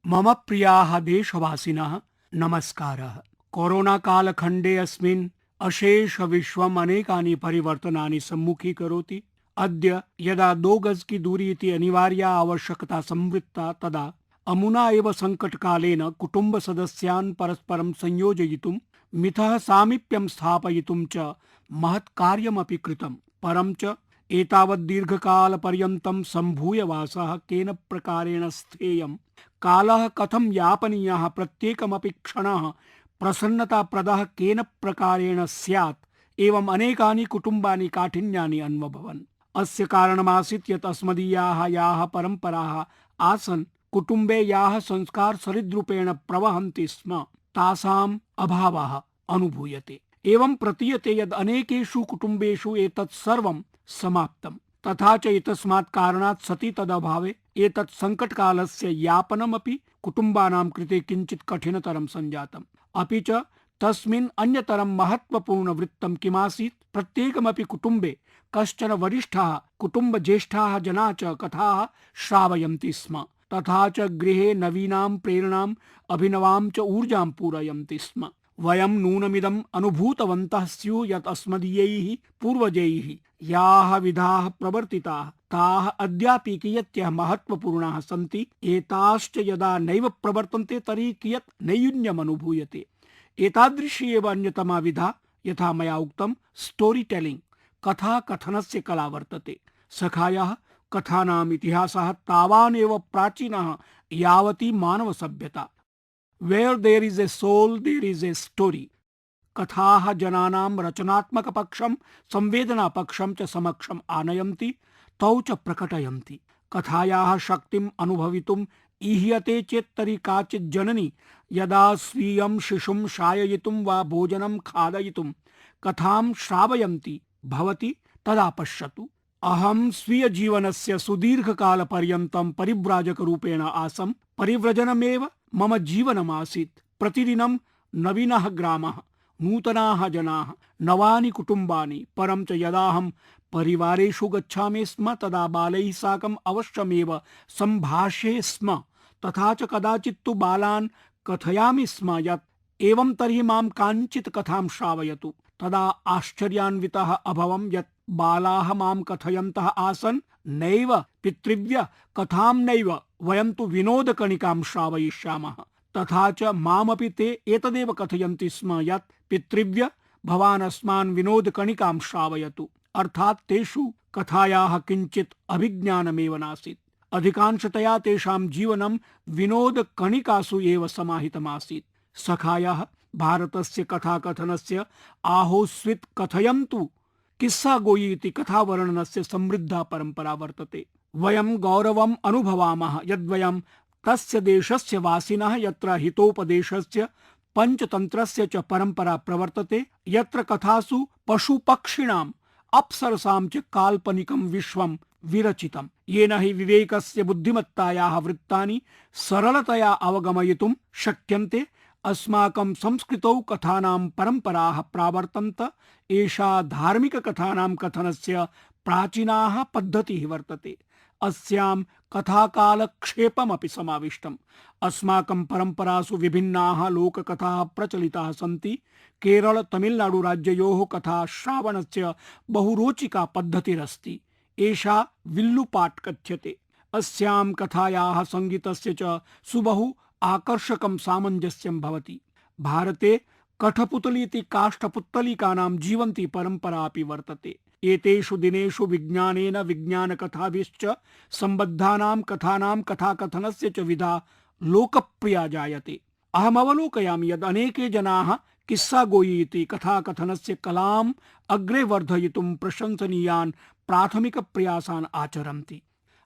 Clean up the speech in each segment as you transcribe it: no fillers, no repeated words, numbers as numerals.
मम प्रियाः देशवासिनः नमस्कारः। कोरोना कालखण्डे अस्मिन् अशेष विश्वम् अनेकानि परिवर्तनानि सम्मुखीकरोति। अद्य यदा 2 गज की दूरी इति अनिवार्या आवश्यकता संवृत्ता तदा अमुना एव संकटकालेन कुटुम्बसदस्यान् परस्परं संयोजयितुं मितः सामीप्यं स्थापयितुं च महत् कार्यमपि कृतम्। परं च एतावत् दीर्घकालपर्यन्तं सम्भूय वासः केन प्रकारेण स्थेयं, कालः कथं यापनीयः, प्रत्येकमपि क्षणः प्रसन्नताप्रदः केन प्रकारेण स्यात्, एवम् अनेकानि कुटुम्बानि काठिन्यानि अन्वभवन्। अस्य कारणमासीत् यत् अस्मदीयाः याः परम्पराः आसन्, कुटुम्बे याः संस्कार सरिद्रूपेण प्रवहन्ति स्म, तासाम् अभावः अनुभूयते। एवं प्रतीयते यद् अनेकेषु कुटुम्बेषु एतत् सर्वं समाप्तम्। तथा च एतस्मात् कारणात् सति तदभावे एतत् संकटकालस्य यापनमपि कुटुम्बानां कृते किञ्चित् कठिनतरं सञ्जातम्। अपि च तस्मिन् अन्यतरं महत्त्वपूर्ण वृत्तं किमासीत्, प्रत्येकमपि कुटुम्बे कश्चन वरिष्ठः कुटुम्बज्येष्ठाः जनाः च कथाः श्रावयन्ति स्म। तथा च गृहे नवीनां प्रेरणाम्, अभिनवां च ऊर्जां पूरयन्ति स्म। वयं नूनमिदम् अनुभूतवन्तः स्युः यत् अस्मदीयैः पूर्वजैः याः विधाः प्रवर्तिताः ताः अद्यापि कियत्यः महत्त्वपूर्णाः सन्ति। एताश्च यदा नैव प्रवर्तन्ते तर्हि कियत् नैयून्यम् अनुभूयते। एतादृशी एव अन्यतमा विधा, यथा मया उक्तं, स्टोरी टेलिंग, कथा कथनस्य कला वर्तते। सखायाः कथानाम् इतिहासः तावानेव प्राचीनः यावती मानव सभ्यता। Where there is a soul, there is a story. कथाः जनानां रचनात्मकपक्षं, संवेदनापक्षं च समक्षम् आनयन्ति, तौ च प्रकटयन्ति। कथायाः शक्तिम् अनुभवितुम् ईह्यते चेत् तर्हि काचित् जननी यदा स्वीयं शिशुं शाययितुं वा भोजनं खादयितुं कथां श्रावयन्ति भवति, तदा पश्यतु। अहं स्वीय जीवनस्य सुदीर्घकालपर्यन्तं परिव्राजकरूपेण आसम्। परिव्रजनमेव मम जीवनमासीत्। प्रतिदिनं नवीनः ग्रामः, नूतनाः जनाः, नवानि कुटुम्बानि। परं च यदाहं परिवारेषु गच्छामि स्म तदा बालैः साकम् अवश्यमेव सम्भाष्ये स्म। तथा च कदाचित् तु बालान् कथयामि स्म यत् एवं तर्हि मां काञ्चित् कथां श्रावयतु। तदा आश्चर्यान्वितः अभवम् यत् बालाः मां कथयन्तः आसन्, नैव पितृव्य कथां नैव, वयं तु विनोदकणिकां श्रावयिष्यामः। तथा च मामपि ते एतदेव कथयन्ति स्म यत् पितृव्य भवान् अस्मान् विनोदकणिकां श्रावयतु। अर्थात् तेषु कथायाः किञ्चित् अभिज्ञानमेव नासीत्। अधिकांशतया तेषां जीवनं विनोदकणिकासु एव समाहितमासीत्। सखायाः भारतस्य कथाकथनस्य आहोस्वित् कथयन्तु किस्सा गोयी इति कथावर्णनस्य समृद्धा परंपरा वर्तते। वयं गौरवम् अनुभवामः यद्वयं तस्य देशस्य वासिनः यत्र हितोपदेशस्य, पंचतन्त्रस्य च परंपरा प्रवर्तते, यत्र कथासु पशुपक्षिणाम्, अप्सरसां च काल्पनिकं विश्वं विरचितम्। येन हि विवेकस्य, बुद्धिमत्तायाः वृत्तानि सरलतया अवगमयितुं शक्यन्ते। अस्माकं संस्कृतौ कथानां परंपराः प्रावर्तन्त। एषा धार्मिक कथानां कथनस्य प्राचीनाः पद्धतिः वर्तते। अस्यां कथाकालक्षेपमपि समाविष्टम्। अस्माकं परंपरासु विभिन्नाः लोककथाः प्रचलिताः सन्ति। केरल तमिलनाडु राज्ययोः कथा श्रावणस्य बहुरोचिका पद्धतिरस्ति। एषा विल्लुपाट् कथ्यते। अस्यां कथायाः संगीतस्य च सुबहु आकर्षकं सामञ्जस्यं भवति। भारते कठपुतली इति काष्ठपुत्तलिकानां जीवन्ती परंपरा अपि वर्तते। एतेषु दिनेषु विज्ञानेन, विज्ञानकथाभिश्च सम्बद्धानां कथानां कथाकथनस्य च विधा लोकप्रिया जायते। अहम् अवलोकयामि यद् अनेके जनाः किस्सा गोयी इति कथाकथनस्य कलाम् अग्रे वर्धयितुं प्रशंसनीयान् प्राथमिकप्रयासान् आचरन्ति।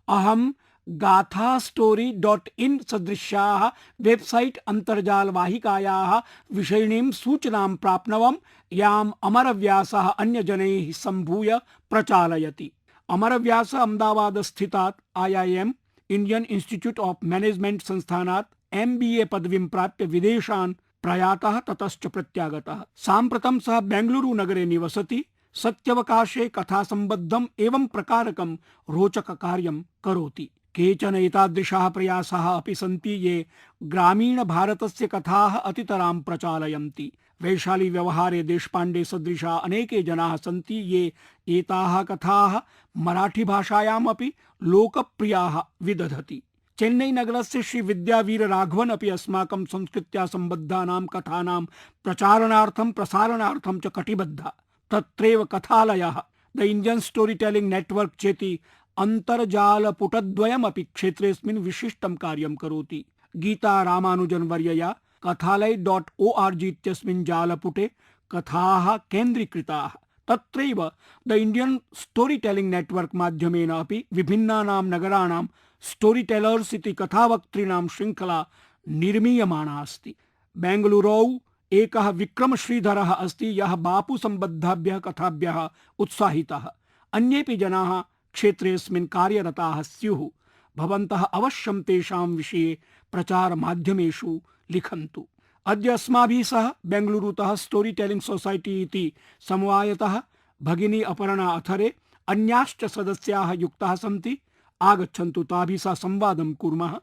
अहं गाथास्टोरी.in सदृश्याः वेबसाइट अन्तर्जालवाहिकायाः विषयिणीं सूचनां प्राप्नवम्, याम् अमरव्यासः अन्यजनैः सम्भूय प्रचालयति। अमरव्यासः अहमदाबादस्थितात् IIM Indian Institute of Management संस्थानात् MBA पदवीं प्राप्य विदेशान् प्रयातः, ततश्च प्रत्यागतः। साम्प्रतं सः बेंगलुरु नगरे निवसति। सत्यवकाशे कथा संबद्धम् एवं प्रकारकं रोचक कार्यं करोति। केचन एतादृशाः प्रयासाः अपि सन्ति ये ग्रामीणभारतस्य कथाः अतितरां प्रचालयन्ति। वैशाली व्यवहारे देशपाण्डे सदृशाः अनेके जनाः सन्ति ये एताः कथाः मराठी भाषायाम् अपि लोकप्रियाः विदधति। चेन्नई नगरस्य श्री विद्यावीर राघवन अपि अस्माकं संस्कृत्या सम्बद्धानां कथानां प्रचारणार्थं प्रसारणार्थं च कटिबद्धः। तत्रैव कथालयः the Indian Storytelling Network चेति अन्तर्जालपुटद्वयमपि क्षेत्रेऽस्मिन् विशिष्टं कार्यं करोति। गीता रामानुजन वर्यया kathalay.org इत्यस्मिन् जालपुटे कथाः केन्द्रीकृताः। तत्रैव the Indian Storytelling network माध्यमेन अपि विभिन्नानां नगराणां स्टोरी टेलर्स इति कथावक्तॄणां श्रृंखला निर्मीयमाणा अस्ति। बेंगलुरौ एकः विक्रम श्रीधरः अस्ति यः बापू सम्बद्धाभ्यः कथाभ्यः उत्साहितः। अन्येपि जनाः क्षेत्रेऽस्मिन् कार्यरताः स्युः। भवन्तः अवश्यं तेषां विषये प्रचार माध्यमेषु लिखन्तु। अद्य अस्माभिः सह बेंगलुरुतः स्टोरी टेलिंग सोसाइटी इति समवायतः भगिनी अपर्णा अथरे अन्याश्च सदस्याः युक्ताः सन्ति। आगच्छन्तु ताभिः सह संवादं कुर्मः,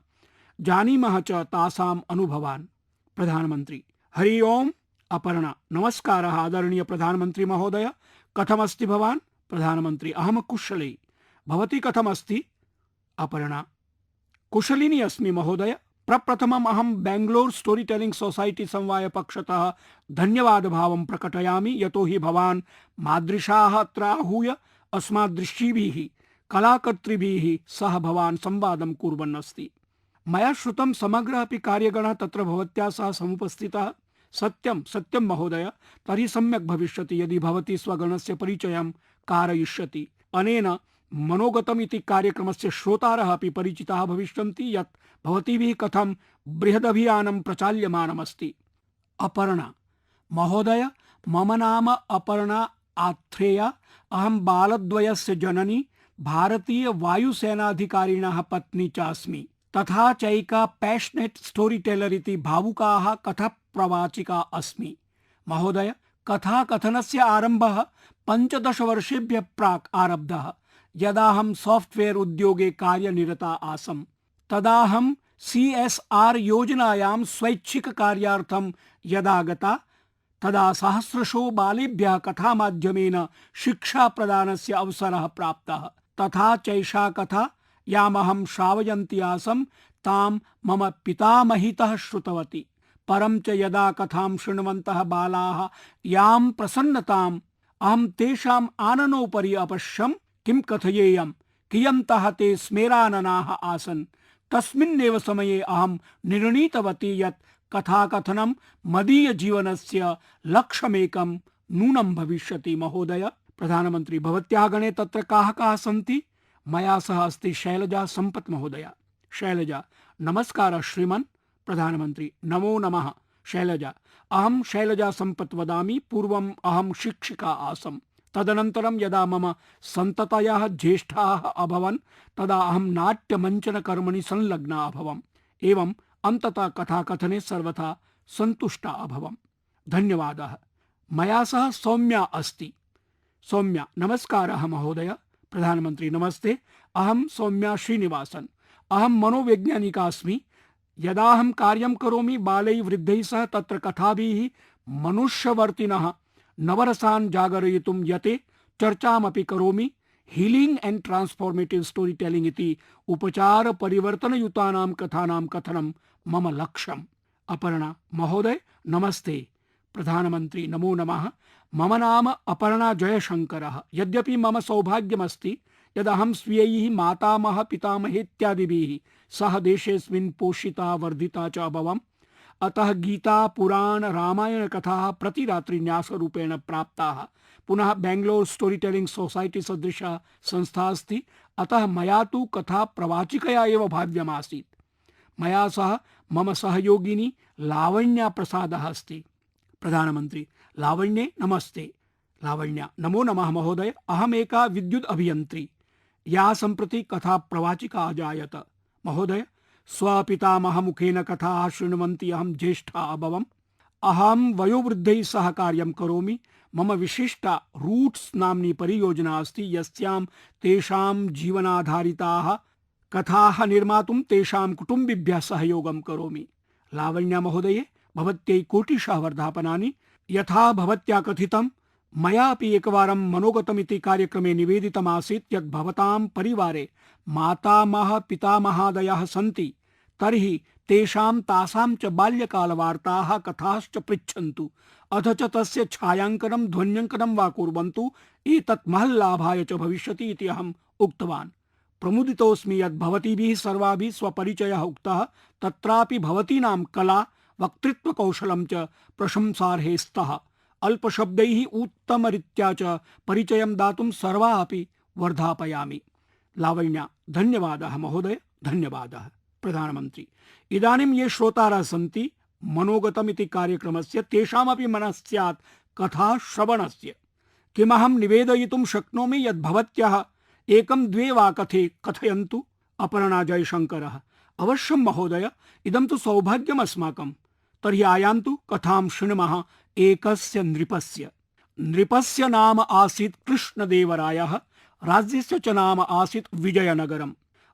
जानीमः च तासाम् अनुभवान्। प्रधानमन्त्री: हरि ओम। अपर्णा: नमस्कारः आदरणीय प्रधानमंत्री महोदय, कथमस्ति भवान्? प्रधानमंत्री: अहम कुशली, भवती कथमस्ति? अपर्णा: कुशलिनी अस्मि महोदय। प्रप्रथमम् अहं बेंगलोर स्टोरी टेलिंग सोसाइटी समवाय पक्षतः धन्यवाद भावं प्रकटयामि, यतो हि भवान् मादृशाः अत्र आहूय अस्मादृशीभिः कलाकर्तृभिः सह भवान् संवादं कुर्वन् अस्ति। मया श्रुतं समग्र अपि कार्यगणः तत्र भवत्या सह समुपस्थितः। सत्यं सत्यं महोदय, तर्हि सम्यक् भविष्यति यदि भवती स्वगणस्य परिचयं कारयिष्यति। अनेन मनोगतम् इति कार्यक्रमस्य श्रोतारः अपि परिचिताः भविष्यन्ति यत् भवतीभिः कथं बृहदभियानं प्रचाल्यमानमस्ति। अपर्णा: महोदय, मम नाम अपर्णा आथ्रेया। अहं बालद्वयस्य जननी, भारतीय वायुसेनाधिकारिणः पत्नी चास्मि, तथा चैका पैशनेट स्टोरी टेलर इति भावुकाः कथा प्रवाचिका अस्मि। महोदय, कथा कथनस्य आरम्भः 15 वर्षेभ्यः प्राक् आरब्धः। यदाहं सॉफ्टवेयर उद्योगे कार्यनिरता आसम्, तदाहं CSR योजनायां स्वैच्छिक कार्यार्थं यदा गता, तदा सहस्रशो बालेभ्यः कथा माध्यमेन शिक्षा प्रदानस्य अवसरः प्राप्तः। तथा चैषा कथा यामहं श्रावयन्ती आसम् तां मम पितामहीतः श्रुतवती। परं च यदा कथां शृण्वन्तः बालाः यां प्रसन्नताम् अहं तेषाम् आननोपरि अपश्यम्, किं कथयेयं, कियन्तः ते स्मेराननाः आसन्। तस्मिन्नेव समये अहं निर्णीतवती यत् कथाकथनं मदीय जीवनस्य लक्ष्यमेकं नूनं भविष्यति। महोदय, प्रधानमंत्री: भवत्याः गणे तत्र काः काः सन्ति? मया सह अस्ति शैलजा संपत् महोदया। शैलजा: नमस्कारः श्रीमन्। प्रधानमंत्री: नमो नमः शैलजा। अहं शैलजा संपत् वदामि। पूर्वम् अहं शिक्षिका आसम्। तदनन्तरं यदा मम सन्ततयः ज्येष्ठाः अभवन्, तदा अहं नाट्यमञ्चनकर्मणि संलग्ना अभवम्। एवं अन्ततः कथाकथने सर्वथा सन्तुष्टा अभवम्। धन्यवादः। मया सह सौम्या अस्ति। सौम्या: नमस्कारः महोदय। प्रधानमंत्री: नमस्ते, अहं सौम्या श्रीनिवासन। अहं मनोवैज्ञानिका अस्मि। यदाहं कार्यं करोमि बालैः वृद्धैः सह, तत्र कथाभिः मनुष्यवर्तिनः नवरसान् जागरयितुं यते चर्चामपि करोमि। Healing and transformative story telling इति उपचार परिवर्तनयुतानां कथानां कथनं मम लक्ष्यम्। अपर्णा: महोदय नमस्ते। प्रधानमंत्री: नमो नमः। मम नाम अपर्णा जयशंकरः। यद्यपि मम सौभाग्यमस्ति यदहं स्वीयैः मातामह पितामहेत्यादिभिः सह देशेऽस्मिन् पोषिता वर्धिता च अभवम्, अतः गीता पुराण रामायण कथाः प्रतिरात्रि न्यासरूपेण प्राप्ताः। पुनः बेंगलोर स्टोरी टेलिंग सोसाइटी सदृशा संस्था अस्ति, अतः मया तु कथा प्रवाचिकया एव भाव्यमासीत्। मया सह मम सहयोगिनी लावण्या प्रसादः अस्ति। प्रधानमंत्री: लावण्ये नमस्ते। लावण्या: नमो नमः महोदय। अहम एका विद्युत अभियंत्री, या सम्प्रति कथा प्रवाचिका अजायत। महोदय, स्वपितामह मुखेन कथाः शृण्वन्ती अहं ज्येष्ठा अभवम्। अहं वयोवृद्धैः सह कार्यं करोमि। मम विशिष्टा रूट्स नाम्नी परियोजना अस्ति, यस्यां तेषां जीवनाधारिताः कथाः निर्मातुं तेषां कुटुम्बिभ्यः सहयोगं करोमि। लावण्या महोदये, भवत्यै कोटिशः वर्धापनानि। यथा भवत्या कथितं, मयापि एकवारं मनोगतमिति कार्यक्रमे निवेदितमासीत् यत् भवतां परिवारे मातामह पितामहादयः सन्ति तर्हि तेषां तासां च बाल्यकालवार्ताः कथाश्च पृच्छन्तु, अथ च तस्य छायाङ्कनं ध्वन्यङ्कनं वा कुर्वन्तु, एतत् महल्लाभाय च भविष्यति इति अहम् उक्तवान्। प्रमुदितोऽस्मि यत् भवतीभिः सर्वाभिः स्वपरिचयः उक्तः, तत्रापि भवतीनां कला वक्तृत्वकौशलं च प्रशंसार्हे स्तः। अल्पशब्दैः उत्तमरीत्या च परिचयं दातुं सर्वा अपि वर्धापयामि। लावण्या, धन्यवादः महोदय, धन्यवादः। प्रधानमन्त्री, इदानीं ये श्रोतारः सन्ति मनोगतमिति कार्यक्रमस्य तेषामपि मनः स्यात् कथा श्रवणस्य। किमहं निवेदयितुं शक्नोमि यत् भवत्यः एकं द्वे वा कथयन्तु। अपर्णा जयशंकरः, अवश्यं महोदय, इदं तु सौभाग्यम् अस्माकं। तर्हि आयान्तु, कथां शृणुमः एकस्य नृपस्य। नृपस्य नाम आसीत् कृष्णदेवरायः, राज्यस्य च नाम आसीत् विजयनगरम्।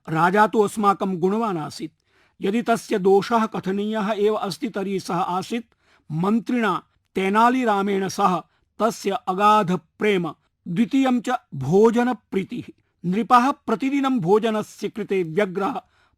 राजा तु अस्माकं गुणवान् आसीत्। यदि तस्य दोषः कथनीयः एव अस्ति तर्हि सः आसीत् मन्त्रिणा तेनालीरामेण सह तस्य अगाध प्रेम। द्वितीयं च भोजनप्रीतिः। नृपः प्रतिदिनं भोजनस्य कृते व्यग्रः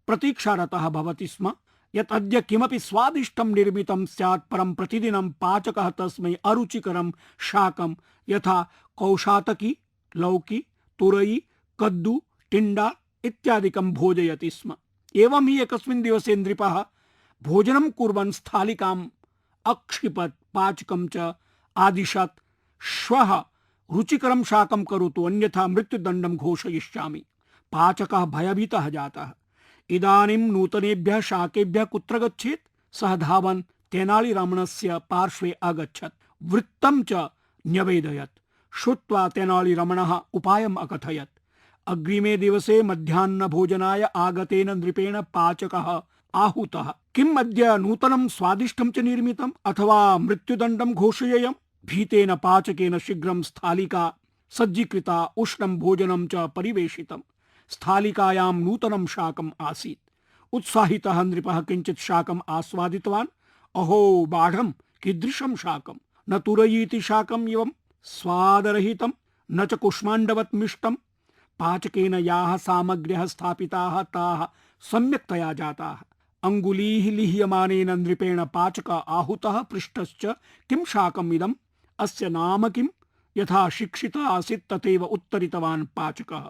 प्रतीक्षारतः भवति स्म। यत् अद्य किमपि स्वादिष्टं निर्मितं स्यात्, परं प्रतिदिनं पाचकः तस्मै अरुचिकरं शाकं यथा कौशातकी, लौकी, तुरई, कद्दू, टिण्डा इत्यादिकं भोजयति स्म। एवं हि एकस्मिन् दिवसे नृपः भोजनं कुर्वन् स्थालिकाम् अक्षिपत्, पाचकं च आदिशत्, श्वः रुचिकरं शाकं करोतु, अन्यथा मृत्युदण्डं घोषयिष्यामि। पाचकः भयभीतः जातः। इदानीं नूतनेभ्यः शाकेभ्यः कुत्र गच्छेत्? सः धावन् तेनालीरामणस्य पार्श्वे अगच्छत्, वृत्तं च न्यवेदयत्। श्रुत्वा तेनालीरामणः उपायम् अकथयत्। अग्रिमे दिवसे मध्याह्न भोजनाय आगतेन नृपेण पाचकः आहूतः। किम् अद्य नूतनं स्वादिष्टं च निर्मितम्, अथवा मृत्युदण्डं घोषयेयम्? भीतेन पाचकेन शीघ्रं स्थालिका सज्जीकृता, उष्णं भोजनं च परिवेशितम्। स्थालिकायां नूतनं शाकम् आसीत्। उत्साहितः नृपः किञ्चित् शाकम् आस्वादितवान्। अहो बाढं, कीदृशं शाकं! न तुरयीति शाकम् इवं स्वादरहितं, न च कुष्माण्डवत् मिष्टम्। पाचकेन याः सामग्र्यः स्थापिताः ताः सम्यक्तया जाताः। अङ्गुलीः लिह्यमानेन नृपेण पाचक आहूतः। पृष्टश्च, किं शाकम् इदम्? अस्य नाम किम्? यथा शिक्षितः आसीत् तथैव उत्तरितवान् पाचकः।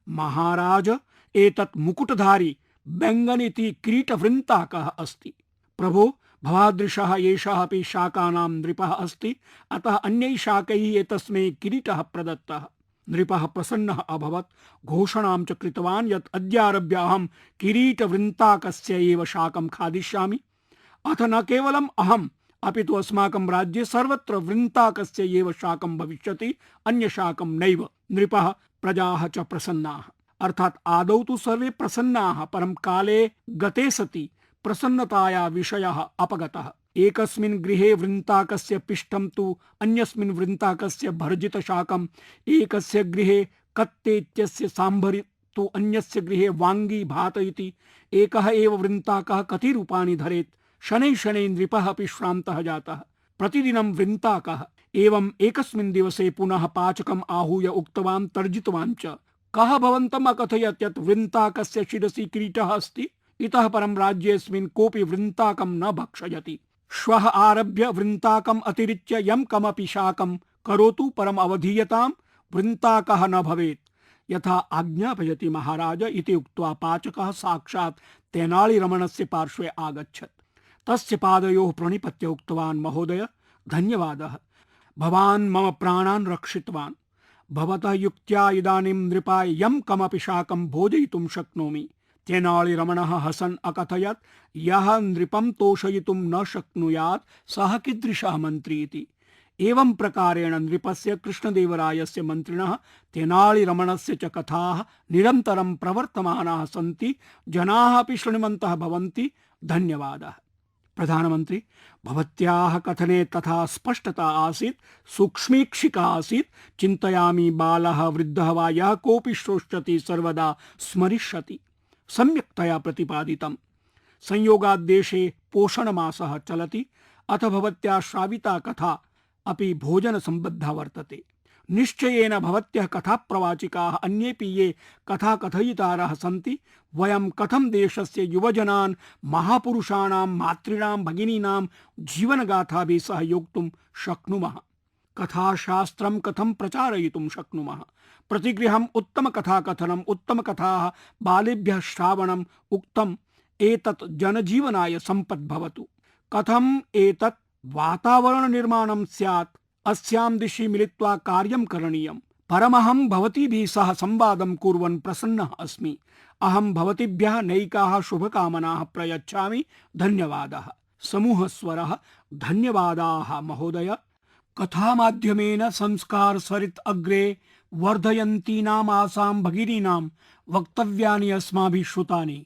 महाराज, एतत् मुकुटधारी बेङ्गन् इति कीटवृन्ताकः अस्ति। प्रभो, भवादृशः एषः अपि शाकानां नृपः अस्ति, अतः अन्यैः शाकैः एतस्मै किरीटः प्रदत्तः। नृपः प्रसन्नः अभवत्। घोषणां च कृतवान् यत् अद्यारभ्य अहं किरीटवृन्ताकस्य एव शाकं खादिष्यामि। अथ न केवलम् अहम्, अपि तु अस्माकं राज्ये सर्वत्र वृन्ताकस्य एव शाकं भविष्यति, अन्य शाकं नैव। नृपः, प्रजाः च प्रसन्नाः। अर्थात् आदौ तु सर्वे प्रसन्नाः, परं काले गते सति प्रसन्नताया विषयः अपगतः। एकस्मिन् गृहे वृन्ताकस्य पिष्टं तु अन्यस्मिन् वृन्ताकस्य भर्जितशाकम्, एकस्य गृहे कत्ते इत्यस्य सांभरि तु अन्यस्य गृहे वाङ्गी भात इति। एकः एव वृन्ताकः कति रूपाणि धरेत्? शनैः शनैः नृपः अपि श्रान्तः जातः। प्रतिदिनं वृन्ताकः। एवम् एकस्मिन् दिवसे पुनः पाचकम् आहूय उक्तवान्, तर्जितवान् च, कः भवन्तम् अकथयत् यत् वृन्ताकस्य शिरसि किरीटः अस्ति? इतः परं राज्येऽस्मिन् कोऽपि वृन्ताकं न भक्षयति। श्वः आरभ्य वृन्ताकम् अतिरिच्य यं कमपि शाकं करोतु, परम् अवधीयताम्, वृन्ताकः न भवेत्, यथा आज्ञापयति महाराज इति उक्त्वा पाचकः साक्षात् तेनालीरमणस्य पार्श्वे आगच्छत्। तस्य पादयोः प्रणिपत्य उक्तवान्, महोदय, धन्यवादः, भवान् मम प्राणान् रक्षितवान्। भवतः युक्त्या इदानीं नृपाय यं कमपि शाकं भोजयितुं शक्नोमि। तेनालीरमणः हसन् अकथयत्, यः नृपं तोषयितुं न शक्नुयात् सः कीदृशः मन्त्री इति। एवं प्रकारेण नृपस्य, कृष्णदेवरायस्य मन्त्रिणः तेनालीरमणस्य च कथाः निरन्तरं प्रवर्तमानाः सन्ति। जनाः अपि शृण्वन्तः भवन्ति। धन्यवादः। प्रधानमन्त्री, भवत्याः कथने तथा स्पष्टता आसीत्, सूक्ष्मीक्षिका आसीत्। चिन्तयामि बालः, वृद्धः वा यः कोऽपि श्रोष्यति सर्वदा स्मरिष्यति। सम्यक्तया प्रतिपादितम्। संयोगाद्देशे पोषणमासः चलति, अथ भवत्या श्राविता कथा अपि भोजन संबद्धा वर्तते। निश्चयेन भवत्यः कथा प्रवाचिकाः अन्येपि ये कथा कथयितारः सन्ति। वयं कथं देशस्य युवजनान् महापुरुषाणां मातॄणां भगिनीनां जीवनगाथाभिः सह योक्तुं शक्नुमः। कथाशास्त्रं कथं प्रचारयितुं शक्नुमः। प्रतिगृहम् उत्तमकथाकथनम्, उत्तमकथाः बालेभ्यः श्रावणम् उक्तम् एतत् जनजीवनाय सम्पद्भवतु। कथम् एतत् वातावरण निर्माणं स्यात्, अस्यां दिशि मिलित्वा कार्यं करणीयम्। परमहं भवतीभिः सह संवादं कुर्वन् प्रसन्नः अस्मि। अहं भवतीभ्यः नैकाः शुभकामनाः प्रयच्छामि। धन्यवादः। समूहस्वरः धन्यवादाः महोदय। कथामाध्यमेन संस्कार सरित् अग्रे वर्धयन्तीनाम् आसां भगिनीनां वक्तव्यानि अस्माभिः श्रुतानि।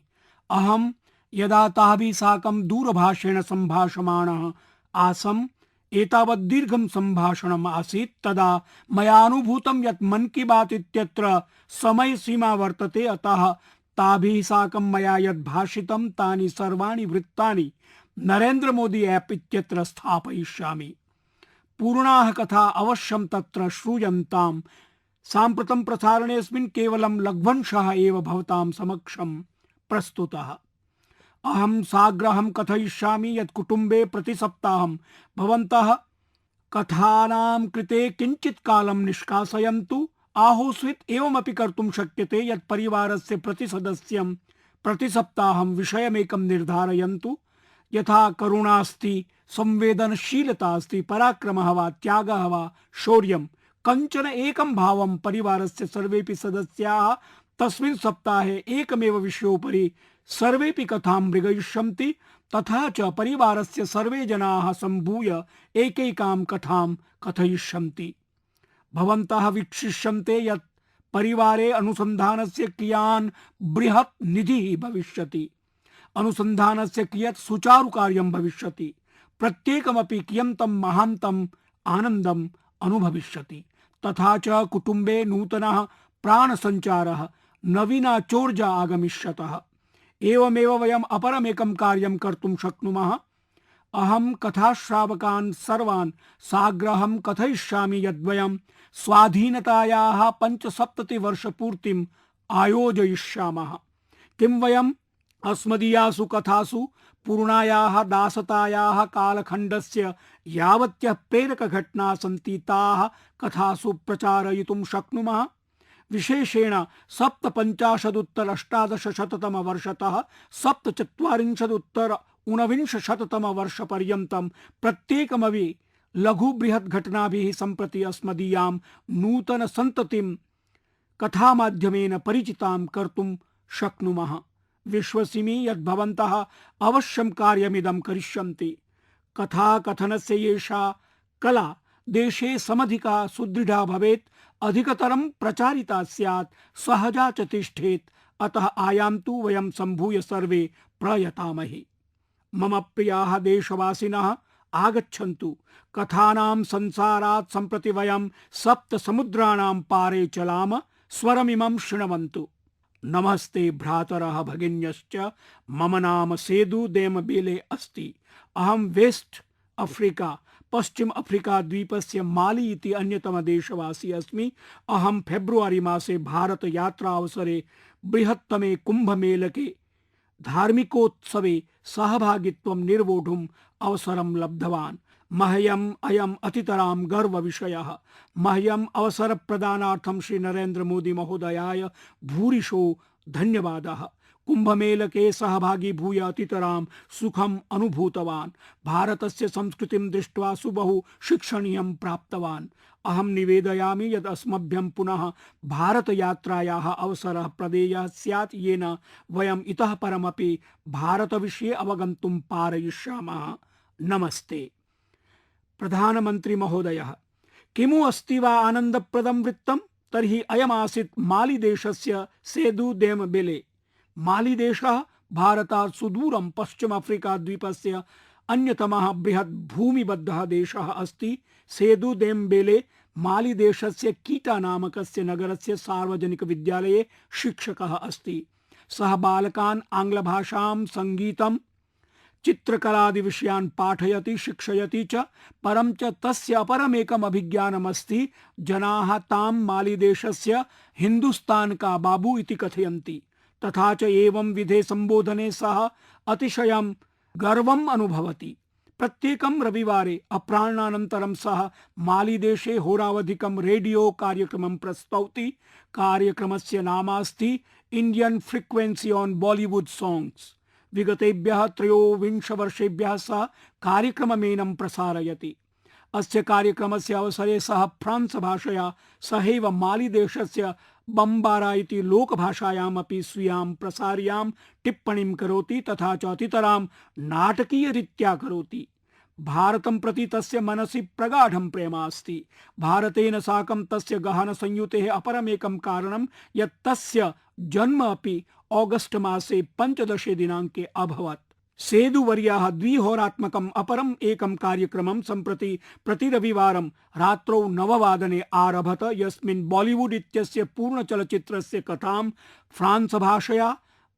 अहं यदा ताभिः साकं दूरभाषेण सम्भाषमाणः आसम्, एतावत् दीर्घं सम्भाषणम् आसीत्, तदा मया अनुभूतं यत् मन की बात इत्यत्र समयसीमा वर्तते। अतः ताभिः साकं मया यद् भाषितं तानि सर्वाणि वृत्तानि नरेन्द्र मोदी ऐप् इत्यत्र स्थापयिष्यामि। पूर्णाः कथा अवश्यं तत्र श्रूयन्ताम्। साम्प्रतं प्रसारणेऽस्मिन् केवलं लघ्वंशः एव भवतां समक्षं प्रस्तुतः। अहं साग्रहं कथयिष्यामि यत् कुटुम्बे प्रतिसप्ताहं भवन्तः कथानां कृते किञ्चित् कालं निष्कासयन्तु। आहोस्वित् एवमपि कर्तुं शक्यते यत् परिवारस्य प्रतिसदस्यं प्रतिसप्ताहं विषयमेकं निर्धारयन्तु। यथा करुणा अस्ति, संवेदनशीलता अस्ति, पराक्रमः वा त्यागः वा शौर्यं, कञ्चन एकं भावं परिवारस्य सर्वेपि सदस्याः तस्मिन् सप्ताहे एकमेव विषयोपरि सर्वेपि कथां मृगयिष्यन्ति। तथा च परिवारस्य सर्वे जनाः सम्भूय एकैकां कथां कथयिष्यन्ति। भवन्तः वीक्षिष्यन्ते यत् परिवारे अनुसन्धानस्य कियान् बृहत् निधिः भविष्यति। अनुसन्धानस्य कियत् सुचारुकार्यं भविष्यति। प्रत्येकमपि कियन्तं महान्तम् आनन्दम् अनुभविष्यति। तथा च कुटुम्बे नूतनः प्राणसञ्चारः, नवीना चोर्जा आगमिष्यतः। एवमेव वयम् अपरमेकं कार्यं कर्तुं शक्नुमः। अहं कथाश्रावकान् सर्वान् साग्रहं कथयिष्यामि यद्वयं स्वाधीनतायाः 75-वर्षपूर्तिम् आयोजयिष्यामः। किं वयम् अस्मदीयासु कथासु पूर्णायाः दासतायाः कालखण्डस्य यावत्यः प्रेरकघटनाः सन्ति ताः कथासु प्रचारयितुं शक्नुमः। विशेषेण 750-अष्टादशशततमवर्षतः 740-ऊनविंशशततमवर्षपर्यन्तं प्रत्येकमपि लघु बृहत् घटनाभिः सम्प्रति अस्मदीयां नूतन सन्ततिं कथामाध्यमेन परिचितां कर्तुं शक्नुमः। विश्वसिमि यत् भवन्तः अवश्यं कार्यमिदं करिष्यन्ति। कथाकथनस्य एषा कला देशे समधिका सुदृढ़ा भवेत्, अधिकतरं प्रचारिता स्यात्, सहजा च तिष्ठेत्। अतः आयां तु वयं सम्भूय सर्वे प्रयतामहि। मम प्रियाः देशवासिनः, आगच्छन्तु। कथानां संसारात् सम्प्रति वयं 7 समुद्राणां पारे चलाम। स्वरमिमं शृण्वन्तु। नमस्ते भ्रातरः भगिन्यश्च, मम नाम सेदु देमबेले अस्ति। अहं वेस्ट अफ्रीका पश्चिम अफ्रीका द्वीपस्य माली इति अन्यतमदेशवासी अस्मि। अहं फेब्रुवरी मासे भारत यात्रा अवसरे बृहत्तमे कुम्भमेलके धार्मिकोत्सवे सहभागित्वं निर्वोढुम् अवसरं लब्धवान्। मह्यम् अयम् अतितरां गर्वविषयः। मह्यम् अवसरप्रदानार्थं श्री नरेन्द्र मोदी महोदयाय भूरिशो धन्यवादः। कुम्भमेलके सहभागी भूय अतितरां सुखम् अनुभूतवान्। भारतस्य संस्कृतिं दृष्ट्वा सुबहु शिक्षणीयं प्राप्तवान्। अहं निवेदयामि यत् अस्मभ्यं पुनः भारतयात्रायाः अवसरः प्रदेयः स्यात्, येन वयम् इतः परमपि भारतविषये अवगन्तुं पारयिष्यामः। नमस्ते। प्रधानमन्त्री महोदयः, किमु अस्ति वा आनन्दप्रदं वृत्तं? तर्हि अयमासीत् माली देशस्य सेदु देमबेले। माली देशः भारतात् सुदूरं पश्चिम अफ्रीका द्वीपस्य अन्यतमः बृहत् भूमिबद्धः देशः अस्ति। सेदु देमबेले माली देशस्य कीटा नामकस्य नगरस्य सार्वजनिक विद्यालये शिक्षकः अस्ति। सः बालकान् आङ्ग्लभाषां, सङ्गीतं, चित्रकलादि विषयान् पाठयति, शिक्षयति च। परं च तस्य अपरमेकम् अभिज्ञानमस्ति। जनाः तां मालीदेशस्य हिन्दुस्तान का बाबू इति कथयन्ति। तथा च एवं विधे संबोधने सः अतिशयं गर्वम् अनुभवति। प्रत्येकं रविवारे अपराह्नानन्तरं सः मालीदेशे होरावधिकं रेडियो कार्यक्रमं प्रस्तौति। कार्यक्रमस्य नामास्ति Indian Frequency on Bollywood Songs. विगतेभ्यः 23 वर्षेभ्यः सः कार्यक्रममेनं प्रसारयति। अस्य कार्यक्रमस्य अवसरे सः फ्रांस भाषया सहैव मालीदेशस्य बम्बारा इति लोकभाषायामपि स्वीयां प्रसार्यां टिप्पणीं करोति, तथा च अतितरां नाटकीयरीत्या करोति। भारतं प्रति तस्य मनसि प्रगाढं प्रेमास्ति। भारतेन साकं तस्य गहनसंयुतेः अपरमेकं कारणं यत् तस्य जन्म अपि ऑगस्ट मासे 15 दिनाङ्के अभवत्। सेदुवर्याः द्विहोरात्मकम् अपरम् एकं कार्यक्रमं सम्प्रति प्रतिरविवारं रात्रौ 9 वादने आरभत, यस्मिन् बॉलीवुड इत्यस्य पूर्णचलचित्रस्य कथां फ्रांस भाषया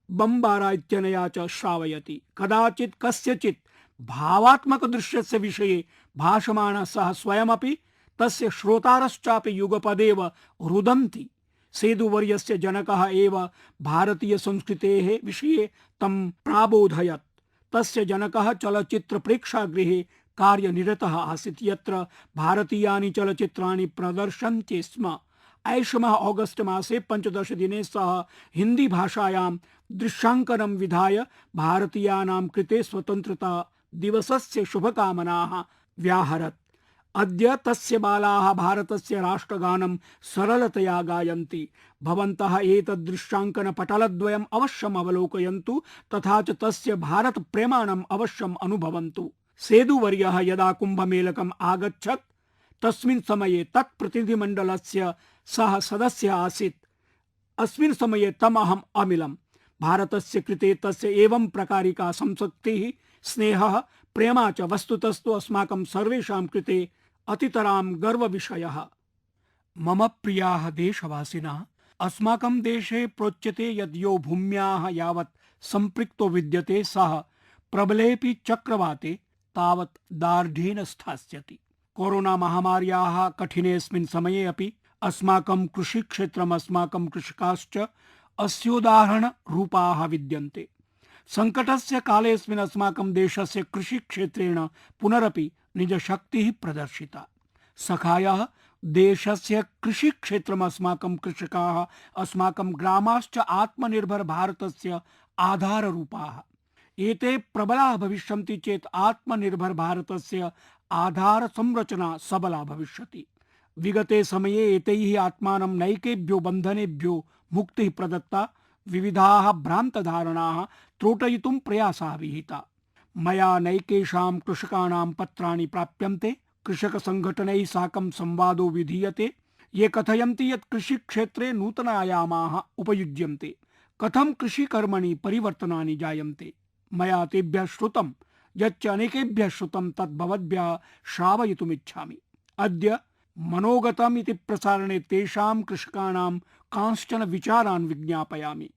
बम्बारा इत्यनया च श्रावयति। कदाचित् कस्यचित् भावात्मक दृश्यस्य विषये भाषमाणः सः स्वयमपि तस्य श्रोतारश्चापि युगपदेव रुदन्ति। सेदुवर्यस्य जनकः एव भारतीय संस्कृतेः विषये तं प्राबोधयत्। तस्य जनकः चलचित्र प्रेक्षागृहे कार्यनिरतः आसीत्, यत्र भारतीयानि चलचित्राणि प्रदर्शन्ते स्म। ऐषमः ऑगस्ट मासे 15 दिने सः हिंदी भाषायां दृश्याङ्कनं विधाय भारतीयानां कृते स्वतन्त्रता दिवसस्य शुभकामनाः व्याहरत्। अद्य तस्य बालाः भारतस्य राष्ट्रगानं सरलतया गायन्ति। भवन्तः एतद् दृश्याङ्कन पटलद्वयम् अवश्यम् अवलोकयन्तु, तथा च तस्य भारत प्रेमाणम् अवश्यम् अनुभवन्तु। सेदुवर्यः यदा कुम्भमेलकम् आगच्छत् तस्मिन् समये तत् प्रतिनिधिमण्डलस्य सः सदस्यः आसीत्। अस्मिन् समये तम् अहम् अमिलम्। भारतस्य कृते तस्य एवं प्रकारिका संसक्तिः, स्नेहः, प्रेमा च वस्तुतस्तु अस्माकं सर्वेषां कृते अतितरां गर्वविषयः। मम प्रियाः देशवासिनः, अस्माकं देशे प्रोच्यते यद् यो भूम्याः यावत् सम्पृक्तो विद्यते सः प्रबलेऽपि चक्रवाते तावत् दार्ढ्येन स्थास्यति। कोरोना महामार्याः कठिनेऽस्मिन् समये अपि अस्माकं कृषिक्षेत्रम्, अस्माकं कृषकाश्च अस्योदाहरणरूपाः विद्यन्ते। संकटस्य कालेऽस्मिन् अस्माकं देशस्य कृषिक्षेत्रेण पुनरपि निजशक्तिः प्रदर्शिता। सखायः देशस्य कृषिक्षेत्रम्, अस्माकं कृषकाः, अस्माकं ग्रामाश्च आत्मनिर्भर भारतस्य आधाररूपाः। एते प्रबलाः भविष्यन्ति चेत् आत्मनिर्भर भारतस्य आधार संरचना सबला भविष्यति। विगते समये एतैः आत्मानं नैकेभ्यो बन्धनेभ्यो मुक्तिः प्रदत्ता। विविधाः भ्रान्तधारणाः त्रोटयितुं प्रयासः विहिता। मया नैकेषां कृषकाणां पत्राणि प्राप्यन्ते। कृषकसङ्घटनैः साकं संवादो विधीयते। ये कथयन्ति यत् कृषिक्षेत्रे नूतनायामाः उपयुज्यन्ते, कथं कृषिकर्मणि परिवर्तनानि जायन्ते। मया तेभ्यः श्रुतं, यच्च अनेकेभ्यः श्रुतं तत् भवद्भ्यः श्रावयितुमिच्छामि। अद्य मनोगतम् इति प्रसारणे तेषां कृषकाणां कांश्चन विचारान् विज्ञापयामि।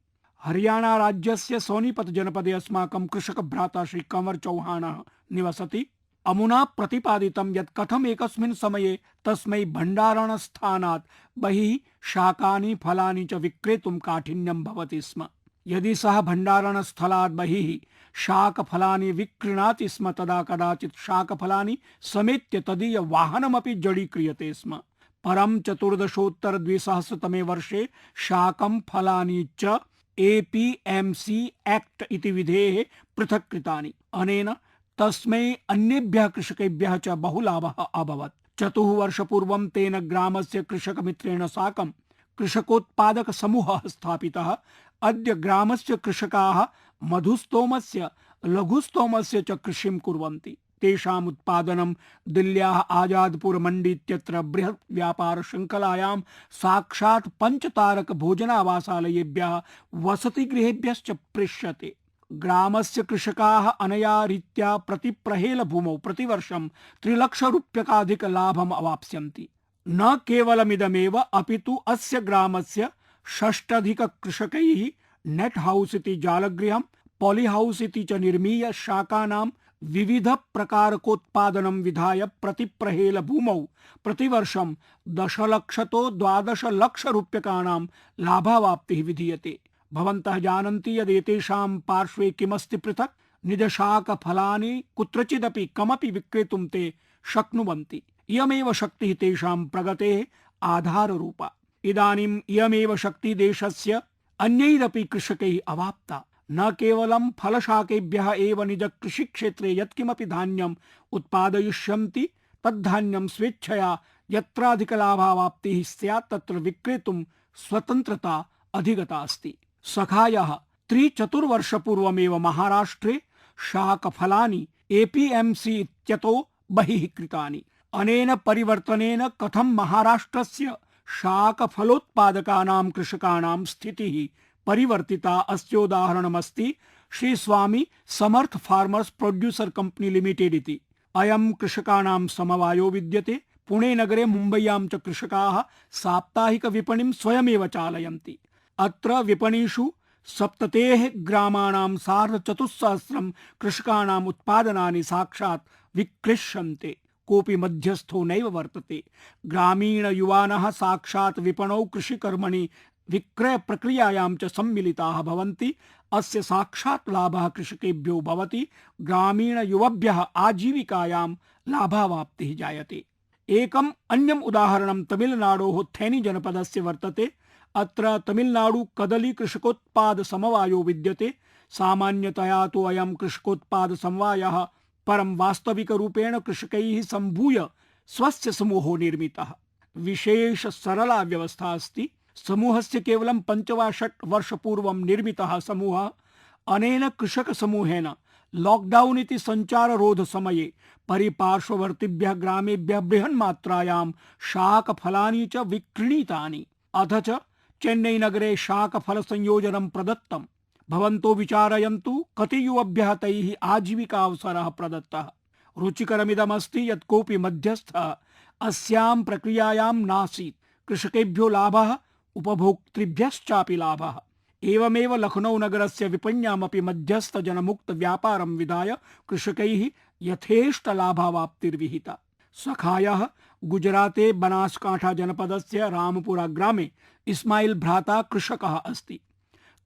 हरियाणा राज्यस्य सोनीपत जनपदे अस्माकं कृषक भ्राता श्री कंवर चौहानः निवसति। अमुना प्रतिपादितं यत् कथम् एकस्मिन् समये तस्मै भण्डारणस्थानात् बहिः शाकानि, फलानि च विक्रेतुं काठिन्यं भवति स्म। यदि सः भण्डारणस्थलात् बहिः शाकफलानि विक्रीणाति स्म, तदा कदाचित् शाकफलानि समेत्य तदीय वाहनमपि जडीक्रियते स्म। परं 14-द्विसहस्रतमे वर्षे शाकं फलानि च एपीएमसी एक्ट इति विधेः पृथक् कृतानि। अनेन तस्मै अन्येभ्यः कृषकेभ्यः च बहुलाभः अभवत्। 4 वर्षपूर्वं तेन ग्रामस्य कृषकमित्रेण साकं कृषकोत्पादक समूहः स्थापितः। अद्य ग्रामस्य कृषकाः मधुस्तोमस्य, लघुस्तोमस्य च कृषिं कुर्वन्ति। तेषाम् उत्पादनं दिल्ल्याः आजादपुर मंडी इत्यत्र बृहत् व्यापार श्रृंखलायां साक्षात् 5 तारक भोजनावासालयेभ्यः वसतिगृहेभ्यश्च प्रेष्यते। ग्रामस्य कृषकाः अनया रीत्या प्रतिप्रहेल भूमौ प्रतिवर्षं 3 लक्षरूप्यकाधिक लाभम् अवाप्स्यन्ति। न केवलमिदमेव, अपितु अस्य ग्रामस्य 6 कृषकैः नेट हाउस इति जालगृहं पॉली हाउस इति च निर्मीय शाकानां विविध प्रकारकोत्पादनं विधाय प्रतिप्रहेल भूमौ प्रतिवर्षं 10 लक्षतो 12 लक्ष रूप्यकाणां लाभावाप्तिः विधीयते। भवन्तः जानन्ति यद् एतेषां पार्श्वे किमस्ति पृथक्। निजशाकफलानि कुत्रचिदपि कमपि विक्रेतुं ते शक्नुवन्ति। इयमेव शक्तिः तेषां प्रगतेः आधाररूपा। इदानीम् इयमेव शक्तिः देशस्य अन्यैरपि कृषकैः अवाप्ता। न केवलं फलशाकेभ्यः एव निज कृषिक्षेत्रे यत्किमपि धान्यम् उत्पादयिष्यन्ति तद्धान्यं स्वेच्छया यत्राधिकलाभावाप्तिः स्यात् तत्र विक्रेतुं स्वतन्त्रता अधिगता अस्ति। सखायः 3-4 वर्षपूर्वमेव महाराष्ट्रे शाकफलानि एपीएमसी इत्यतो बहिः कृतानि। अनेन परिवर्तनेन कथं महाराष्ट्रस्य शाकफलोत्पादकानां कृषकाणां स्थितिः परिवर्तिता अस्योदाहरणमस्ति Shri Swami Samarth farmers producer company limited इति। अयं कृषकाणां समवायो विद्यते। पुणे नगरे मुम्बय्यां च कृषकाः साप्ताहिक विपणिं स्वयमेव चालयन्ति। अत्र विपणिषु 70 ग्रामाणां 4,400 कृषकाणाम् उत्पादनानि साक्षात् विक्लिश्यन्ते। कोऽपि मध्यस्थो नैव वर्तते। ग्रामीण युवानः साक्षात् विपणौ कृषिकर्मणि विक्रय प्रक्रियायां च सम्मिलिताः भवन्ति। अस्य साक्षात् लाभः कृषकेभ्यो भवति। ग्रामीण युवभ्यः आजीविकायां लाभावाप्तिः जायते। एकम् अन्यम् उदाहरणं तमिलनाडोः थेनी जनपदस्य वर्तते। अत्र तमिलनाडु कदली कृषकोत्पाद समवायो विद्यते। सामान्यतया तु अयं कृषकोत्पाद समवायः परं वास्तविक रूपेण कृषकैः सम्भूय स्वस्य समूहो निर्मितः। विशेष सरला व्यवस्था अस्ति। समूहस्य केवलं 65 वर्षपूर्वं निर्मितः समूहः अनेन कृषक समूहेन लॉकडाउन इति संचाररोध समये परिपार्श्ववर्तिभ्यः ग्रामेभ्यः बृहन्मात्रायां शाकफलानि च विक्रीणीतानि। अथ च चेन्नई नगरे शाकफल संयोजनं प्रदत्तम्। भवन्तो विचारयन्तु कति युवभ्यः तैः आजीविकावसरः प्रदत्तः। रुचिकरमिदमस्ति यत् कोऽपि मध्यस्थः अस्यां प्रक्रियायां नासीत्। कृषकेभ्यो लाभः, उपभोक्तृभ्यश्चापि लाभः। एवमेव लखनऊ नगरस्य विपण्यामपि मध्यस्थ जनमुक्त व्यापारं विधाय कृषकैः यथेष्ट लाभावाप्तिर्विहिता। सखायः गुजराते बनासकांठा जनपदस्य रामपुरा ग्रामे इस्माइल भ्राता कृषकः अस्ति।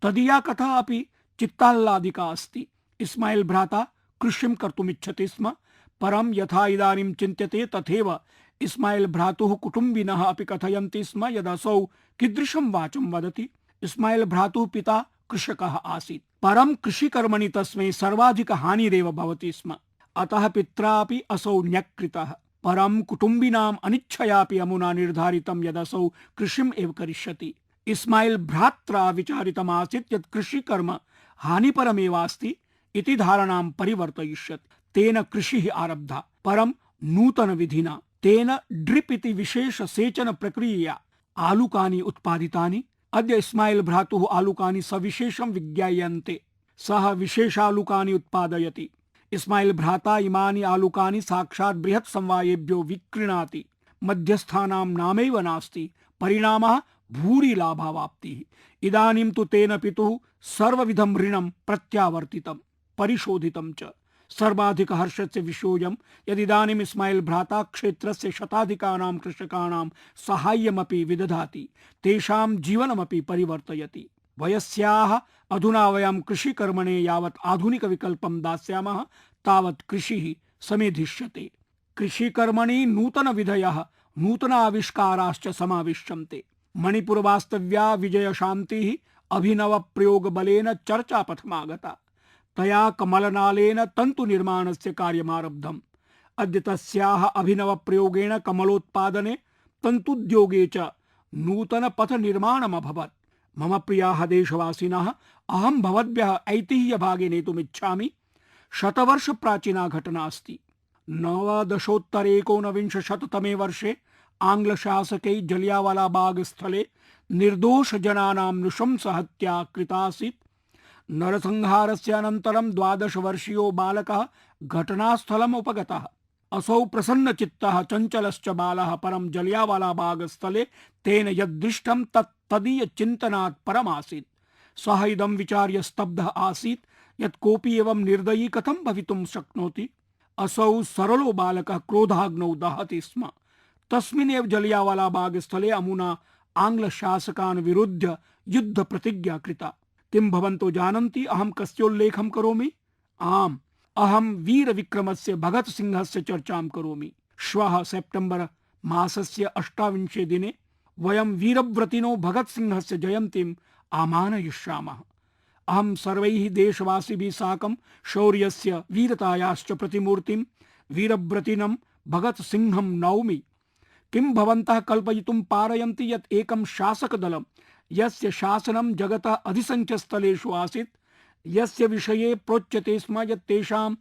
तदीया कथा अपि चित्ताह्लादिका अस्ति। इस्माइल भ्राता कृषिं कर्तुमिच्छति स्म, परं यथा इदानीं चिन्त्यते तथैव इस्माइल भ्रातुः कुटुम्बिनः अपि कथयन्ति स्म यदसौ कीदृशं वाचं वदति। इस्माइल भ्रातुः पिता कृषकः आसीत्, परं कृषिकर्मणि तस्मै सर्वाधिक हानिरेव भवति स्म। अतः पित्रा अपि असौ न्यक्कृतः। परं कुटुम्बिनाम् अनिच्छयापि अमुना निर्धारितं यदसौ कृषिम् एव करिष्यति। इस्माइल भ्रात्रा विचारितमासीत् यत् कृषिकर्म हानिपरमेवास्ति इति धारणां परिवर्तयिष्यत्। तेन कृषिः आरब्धा, परं नूतन विधिना। तेन ड्रिप इति विशेष सेचन प्रक्रियया आलुकानि उत्पादितानि। अद्य इस्माइल भ्रातुः आलुकानि सविशेषं विज्ञायन्ते। सः विशेषालुकानि उत्पादयति। इस्माइल भ्राता इमानि आलुकानि साक्षात् बृहत् समवायेभ्यो विक्रीणाति। मध्यस्थानां नामैव नास्ति। परिणामः भूरि लाभावाप्तिः। इदानीं तु तेन पितुः सर्वविधं ऋणं प्रत्यावर्तितं, परिशोधितं च। सर्वाधिक हर्षस्य विषयोऽयं यदिदानीम् इस्माइल भ्राता क्षेत्रस्य शताधिकानां कृषकाणां साहाय्यमपि विदधाति, तेषां जीवनमपि परिवर्तयति। वयस्याः अधुना वयं कृषिकर्मणे यावत् आधुनिकविकल्पं दास्यामः तावत् कृषिः समेधिष्यते। कृषिकर्मणि नूतनविधयः, नूतनाविष्काराश्च समाविश्यन्ते। मणिपुर वास्तव्या विजयशान्तिः अभिनव प्रयोग बलेन चर्चापथमागता। तया कमलनालेन तंतु निर्माणस्य कार्यमारब्धम्। अद्य तस्याः अभिनव प्रयोगेण कमलोत्पादने, तन्तुद्योगे च नूतन पथ निर्माणमभवत्। मम प्रियाः देशवासिनः, अहं भवद्भ्यः ऐतिह्यभागे नेतुमिच्छामि। शतवर्ष प्राचीना घटना अस्ति। 1919 वर्षे आङ्ग्लशासकै जलियावाला बाग स्थले निर्दोष जनानां नृशंसहत्या कृता आसीत्। नरसंहारस्य अनन्तरं 12 वर्षीयो बालकः घटनास्थलम् उपगतः। असौ प्रसन्नचित्तः चञ्चलश्च बालः, परं जलियावाला बाग स्थले तेन यद्दृष्टं तत् तदीय चिन्तनात् परमासीत्। सः इदं विचार्य स्तब्धः आसीत् यत् कोऽपि एवं निर्दयी कथं भवितुं शक्नोति। असौ सरलो बालकः क्रोधाग्नौ दहति स्म। तस्मिन्नेव जलियावाला बाग स्थले अमुना आंग्ल शासकान् विरुद्ध युद्ध प्रतिज्ञा कृता। किं भवन्तो जानन्ति अहं कस्योल्लेखं करोमि? आम्, अहं वीर विक्रमस्य भगत सिंहस्य चर्चां करोमि। श्वः सेप्टेम्बर मासस्य 28 दिने वयं वीरव्रतिनो भगत सिंहस्य जयन्तीम् आमानयिष्यामः। अहं सर्वैः देशवासिभिः साकं शौर्यस्य वीरतायाश्च प्रतिमूर्तिं वीरव्रतिनं भगत सिंहं नौमि। किं भवन्तः कल्पयितुं पारयन्ति यत् एकं शासकदलं यस्य शासनं जगतः अधिसंख्यस्थलेषु आसीत्, यस्य विषये प्रोच्यते स्म यत् तेषां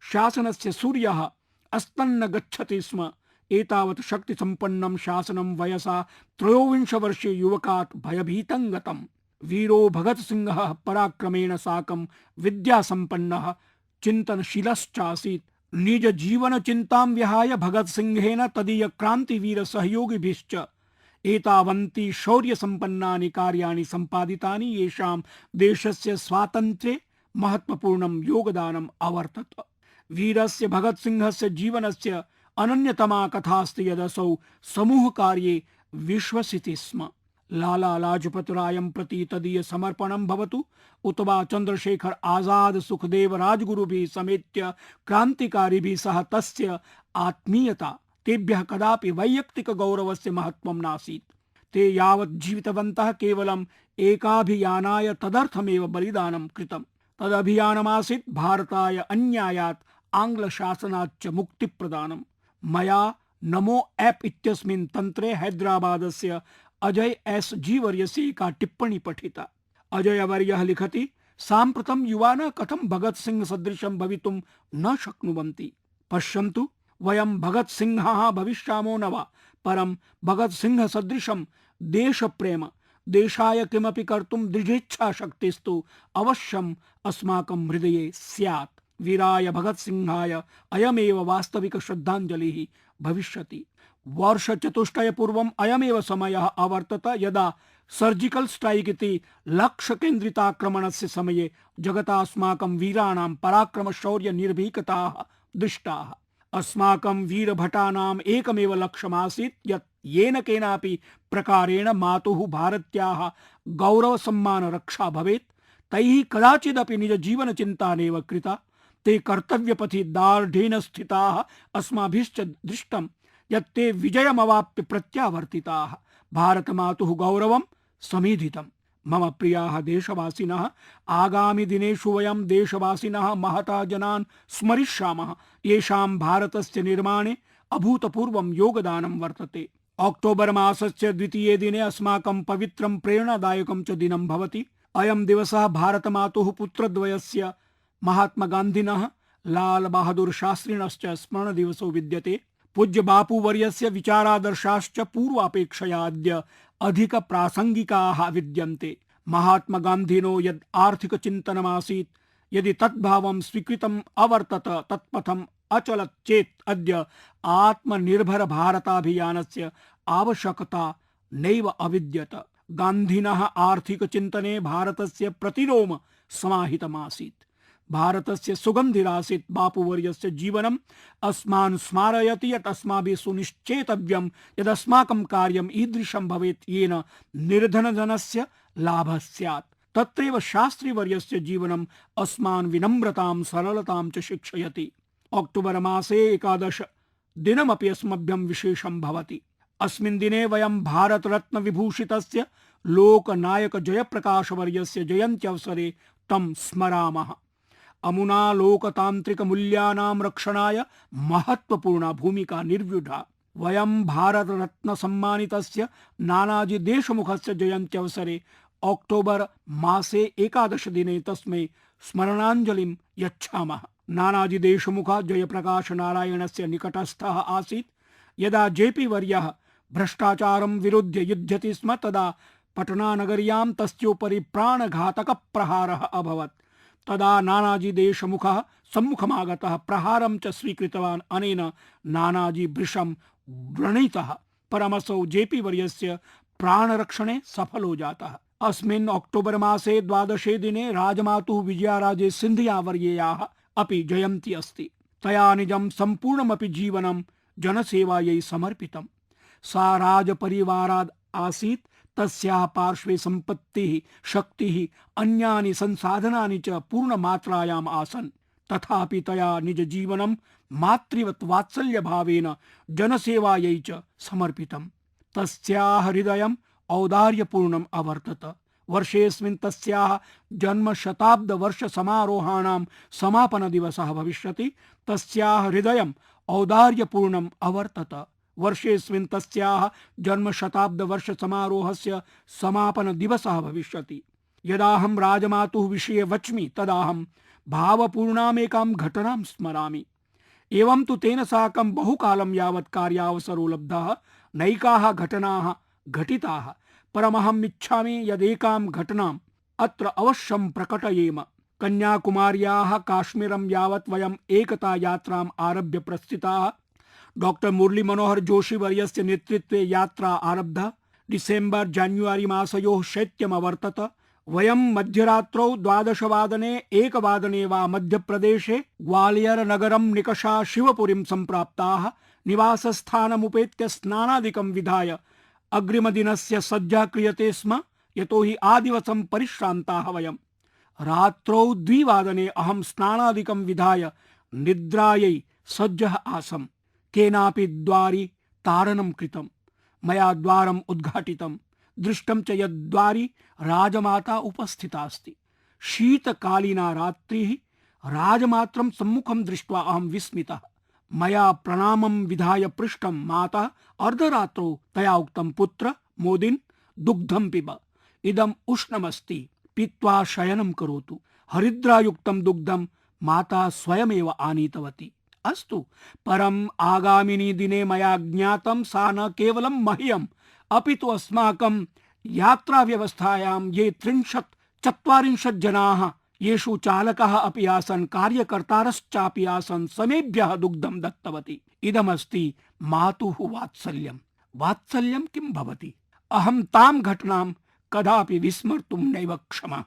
शासनस्य सूर्यः अस्तन्न गच्छति स्म, एतावत् शक्तिसम्पन्नं शासनं वयसा 23 वर्षे युवकात् भयभीतं गतम्। वीरो भगत सिंहः पराक्रमेण साकं विद्यासम्पन्नः चिन्तनशीलश्चासीत्। निज जीवन चिन्तां विहाय भगत सिंहेन तदीय क्रान्तिवीर सहयोगिभिश्च एतावन्ति शौर्य संपन्नानि कार्याणि सम्पादितानि येषां देशस्य स्वातन्त्र्ये महत्वपूर्णं योगदानम् अवर्तत। वीरस्य भगत सिंहस्य जीवनस्य अनन्यतमा कथास्ति यदसौ समूह कार्ये विश्वसिति स्म। लाला लाजपत रायं प्रति तदीय समर्पणं भवतु उत वा चंद्रशेखर आजाद सुखदेव राजगुरुभिः समेत्य क्रांतिकारिभिः सह तस्य आत्मीयता तेभ्यः कदापि वैयक्तिक गौरवस्य महत्वं नासीत्। ते यावत् जीवितवन्तः केवलम् एकाभियानाय तदर्थमेव बलिदानं कृतम्। तदभियानमासीत् भारताय अन्यायात् आंग्ल शासनाच्च मुक्तिप्रदानम्। मया नमो ऐप इत्यस्मिन् तन्त्रे हैदराबादस्य अजय एस जी वर्यस्य एका टिप्पणी पठिता। अजय वर्यः लिखति, साम्प्रतं युवानः कथं भगत सिंह सदृशं भवितुं न शक्नुवन्ति। पश्यन्तु, वयं भगत सिंहः भविष्यामो न वा, परं भगत सिंह सदृशं देशप्रेम, देशाय किमपि कर्तुं दृढेच्छा शक्तिस्तु अवश्यम् अस्माकं हृदये स्यात्। वीराय भगत सिंहाय अयमेव वास्तविक श्रद्धाञ्जलिः भविष्यति। वर्षचतुष्टय पूर्वम् अयमेव समयः अवर्तत यदा सर्जिकल स्ट्राइक इति लक्ष्य केन्द्रिताक्रमणस्य समये जगता अस्माकं वीराणां पराक्रम शौर्य निर्भीकताः दृष्टाः। अस्माकं वीरभटानाम् एकमेव लक्ष्यमासीत् यत् येन केनापि प्रकारेण मातुः भारत्याः गौरव सम्मान रक्षा भवेत्। तैः कदाचिदपि निज जीवन चिन्ता नैव कृता। ते कर्तव्यपथि दार्ढ्येन स्थिताः। अस्माभिश्च दृष्टं यत् ते विजयमवाप्य प्रत्यावर्तिताः। भारतमातुः गौरवं समेधितम्। मम प्रियाः देशवासिनः, आगामि दिनेषु वयं देशवासिनः महता जनान् स्मरिष्यामः येषां भारतस्य निर्माणे अभूतपूर्वं योगदानं वर्तते। अक्टोबर मासस्य द्वितीये दिने अस्माकं पवित्रं प्रेरणादायकं च दिनं भवति। अयं दिवसः भारतमातुः पुत्रद्वयस्य महात्मा गान्धिनः लाल बहादुर शास्त्रिणश्च स्मरणदिवसो विद्यते। पूज्य बापू वर्यस्य विचारादर्शाश्च पूर्वापेक्षया अद्य अधिक प्रासंगिकाः विद्यन्ते। महात्मा गान्धिनो यद् आर्थिक चिन्तनमासीत्, यदि तद्भावं स्वीकृतम् अवर्तत, तत्पथम् अचलत् चेत् अद्य आत्मनिर्भर भारताभियानस्य आवश्यकता नैव अविद्यत। गान्धिनः आर्थिक चिन्तने भारतस्य प्रतिलोम समाहितमासीत्। भारतस्य सुगन्धिरासीत् बापूवर्यस्य जीवनम् अस्मान् स्मारयति यत् अस्माभिः सुनिश्चेतव्यं यदस्माकं कार्यम् ईदृशं भवेत् येन निर्धनजनस्य लाभः स्यात्। तत्रैव शास्त्रीवर्यस्य जीवनम् अस्मान् विनम्रतां सरलतां च शिक्षयति। अक्टोबर मासे 11 दिनमपि अस्मभ्यं विशेषं भवति। अस्मिन् दिने वयं भारतरत्न विभूषितस्य लोकनायक जयप्रकाशवर्यस्य जयन्त्यवसरे तं स्मरामः। अमुना लोकतांत्रिक मूल्यानां रक्षणाय महत्वपूर्णा भूमिका निर्व्युढा। वयं भारत रत्न सम्मानितस्य नानाजी देशमुखस्य जयन्त्यवसरे अक्टोबर मासे 11 दिने तस्मै स्मरणाञ्जलिं यच्छामः। नानाजी देशमुख जयप्रकाश नारायणस्य निकटस्थः आसीत्। यदा जेपी वर्यः भ्रष्टाचारं विरुध्य युध्यति स्म तदा पटनानगर्यां तस्योपरि प्राणघातक प्रहारः अभवत्। तदा नानाजी देशमुखः सम्मुखमागतः प्रहारं च स्वीकृतवान्। अनेन नानाजी वृषं व्रणितः, परमसौ जेपी वर्यस्य प्राणरक्षणे सफलो जातः। अस्मिन् अक्टोबर मासे 12 दिने राजमातुः विजयाराजे सिन्धिया वर्येयाः अपि जयन्ती अस्ति। तया निजं सम्पूर्णमपि जीवनं जनसेवायै समर्पितम्। सा राजपरिवाराद् आसीत्। तस्याः पार्श्वे सम्पत्तिः, शक्तिः, अन्यानि संसाधनानि च पूर्णमात्रायाम् आसन्। तथापि तया निजजीवनं मातृवत् वात्सल्यभावेन जनसेवायै च समर्पितम्। तस्याः हृदयम् औदार्यपूर्णम् अवर्तत। वर्षेऽस्मिन् तस्याः जन्मशताब्दवर्षसमारोहाणां समापनदिवसः भविष्यति। तस्याः हृदयम् औदार्यपूर्णम् अवर्तत। वर्षेऽस्मिन् तस्याः जन्मशताब्दवर्षसमारोहस्य समापनदिवसः भविष्यति। यदाहं राजमातुः विषये वच्मि तदाहं भावपूर्णामेकां घटनां स्मरामि। एवं तु तेन साकं बहुकालं यावत् कार्यावसरो लब्धः, नैकाः घटनाः घटिताः, परमहम् इच्छामि यदेकां घटनाम् अत्र अवश्यं प्रकटयेम। कन्याकुमार्याः काश्मीरं यावत् वयम् एकता यात्राम् आरभ्य प्रस्थिताः। डॉक्टर मुरली मनोहर जोशी वर्यस्य नेतृत्वे यात्रा आरब्धा। डिसेम्बर जान्युआरी मासयोः शैत्यम् अवर्तत। वयं मध्यरात्रौ 12 वादने 1 वादने वा मध्यप्रदेशे ग्वालियर नगरं निकषा शिवपुरीं सम्प्राप्ताः। निवासस्थानमुपेत्य स्नानादिकं विधाय अग्रिमदिनस्य सज्जा क्रियते स्म, यतोहि आदिवसं परिश्रान्ताः वयम्। रात्रौ 2 वादने अहं स्नानादिकं विधाय निद्रायै सज्जः आसम्। केनापि द्वारि ताडनं कृतं। मया द्वारम् उद्घाटितं। दृष्टं च यद्द्वारि राजमाता उपस्थिता अस्ति। शीतकालीना रात्रिः। राजमात्रं सम्मुखं दृष्ट्वा अहं विस्मितः। मया प्रणामं विधाय पृष्टं माता अर्धरात्रौ तया उक्तं, पुत्र मोदिन्, दुग्धं पिब, इदम् उष्णमस्ति, पीत्वा शयनं करोतु। हरिद्रायुक्तं दुग्धं माता स्वयमेव आनीतवती। अस्तु, परम् आगामिनी दिने मया ज्ञातं सा न केवलं मह्यम् अपि तु अस्माकं यात्राव्यवस्थायां ये 30-40 जनाः, येषु चालकः अपि आसन्, कार्यकर्तारश्चापि आसन्, समेभ्यः दुग्धं दत्तवती। इदमस्ति मातुः वात्सल्यम्। वात्सल्यं किं भवति? अहं तां घटनां कदापि विस्मर्तुं नैव क्षमः।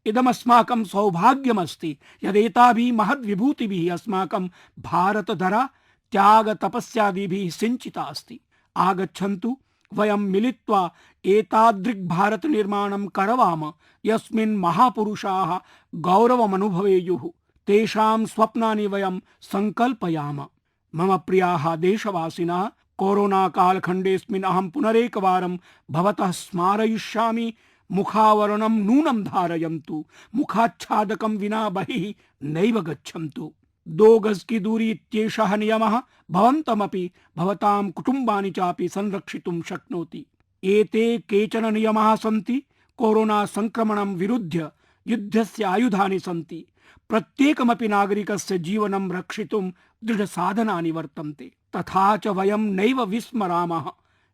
इदमस्माकं सौभाग्यमस्ति यदेताभिः महद्विभूतिभिः अस्माकं भारतधरा त्यागतपस्यादिभिः सिञ्चिता अस्ति। आगच्छन्तु वयं मिलित्वा एतादृग्भारतनिर्माणं करवाम, यस्मिन् महापुरुषाः गौरवमनुभवेयुः। तेषां स्वप्नानि वयं सङ्कल्पयाम। मम प्रियाः देशवासिनः, कोरोना कालखण्डेऽस्मिन् अहं पुनरेकवारं भवतः स्मारयिष्यामि, मुखावरणं नूनं धारयन्तु, मुखाच्छादकं विना बहिः नैव गच्छन्तु। 2 गज की दूरी इत्येषः नियमः भवन्तमपि भवतां कुटुम्बानि चापि संरक्षितुं शक्नोति। एते केचन नियमाः सन्ति। कोरोना संक्रमणं विरुध्य युद्धस्य आयुधानि सन्ति। प्रत्येकमपि नागरिकस्य जीवनं रक्षितुं दृढसाधनानि वर्तन्ते। तथा च वयं नैव विस्मरामः,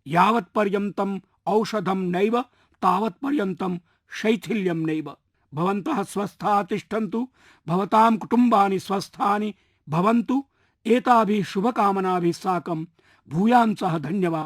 यावत्पर्यन्तम् औषधं नैव तावत्पर्यन्तं शैथिल्यं नैव। भवन्तः स्वस्थाः तिष्ठन्तु, भवतां कुटुम्बानि स्वस्थानि भवन्तु। एताभिः शुभकामनाभिः साकं भूयान्सः धन्यवादः।